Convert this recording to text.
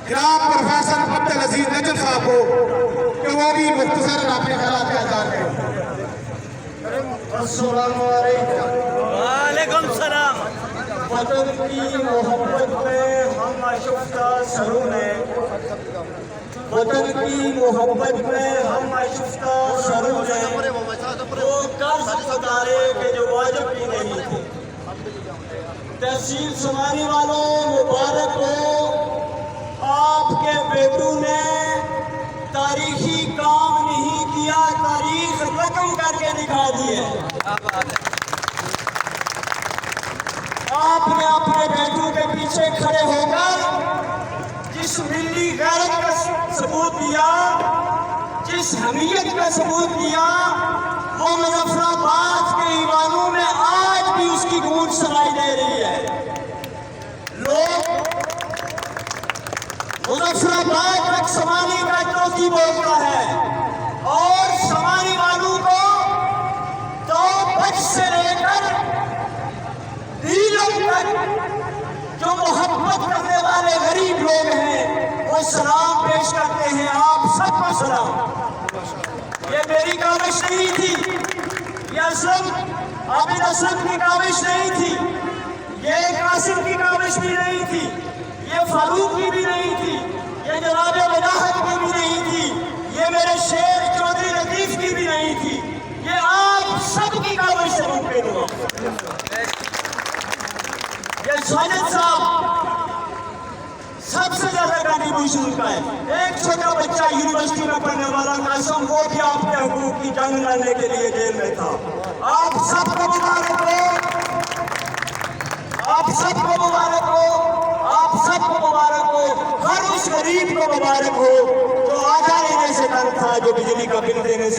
جناب پروفیسر عبدالعزیز نجم صاحب کو کہ وہ بھی مختصراً اپنے خیالات کا اظہار کریں۔ السلام علیکم۔ وعلیکم السلام۔ وطن کی محبت میں ہم آشفتہ سروں نے، وطن کی محبت میں ہم آشفتہ سروں نے وہ قرض اتارے کہ جو واجب بھی نہیں تھے۔ تحصیل سمانی والوں مبارک ہو، آپ کے بیٹوں نے تاریخی کام نہیں کیا، تاریخ رقم کر کے دکھا دی ہے۔ آپ نے اپنے بیٹوں کے پیچھے کھڑے ہو کر جس ملی غیرت کا ثبوت دیا، جس حمیت کا ثبوت دیا، وہ مظفر آباد کے ایوانوں میں آج بھی اس کی گونج سنائی دے رہی ہے۔ لوگ مظفر آباد تک سمانی کا چوکی بولتا ہے، اور سمانی والوں کو تو بچ سے لے کر نیلم تک جو محبت کرنے والے غریب لوگ ہیں وہ سلام پیش کرتے ہیں۔ آپ سب کو سلام۔ یہ میری کاوش نہیں تھی، یہ اسلم عابد اسلم کی کاوش نہیں تھی، یہ قاسم کی کاوش بھی نہیں تھی، یہ فاروق کی بھی نہیں تھی، یہ جناب وجاہت کی بھی نہیں تھی، یہ میرے شیر چودھری لطیف کی بھی نہیں تھی، یہ آپ سب کی کاوش سے ممکن ہوا۔ یہ ساجد صاحب سب سے زیادہ کنٹریبیوشن کا ہے۔ ایک چھوٹا بچہ یونیورسٹی میں پڑھنے والا قاسم، وہ بھی آپ کے حقوق کی جنگ لڑنے کے لیے جیل میں تھا۔ آپ سب کو مبارک ہو، آپ سب کو مبارک ہو، آپ سب کو مبارک ہو۔ ہر اس غریب کو مبارک ہو جو آدھا لینے سے ڈر تھا، جو بجلی کا بل دینے سے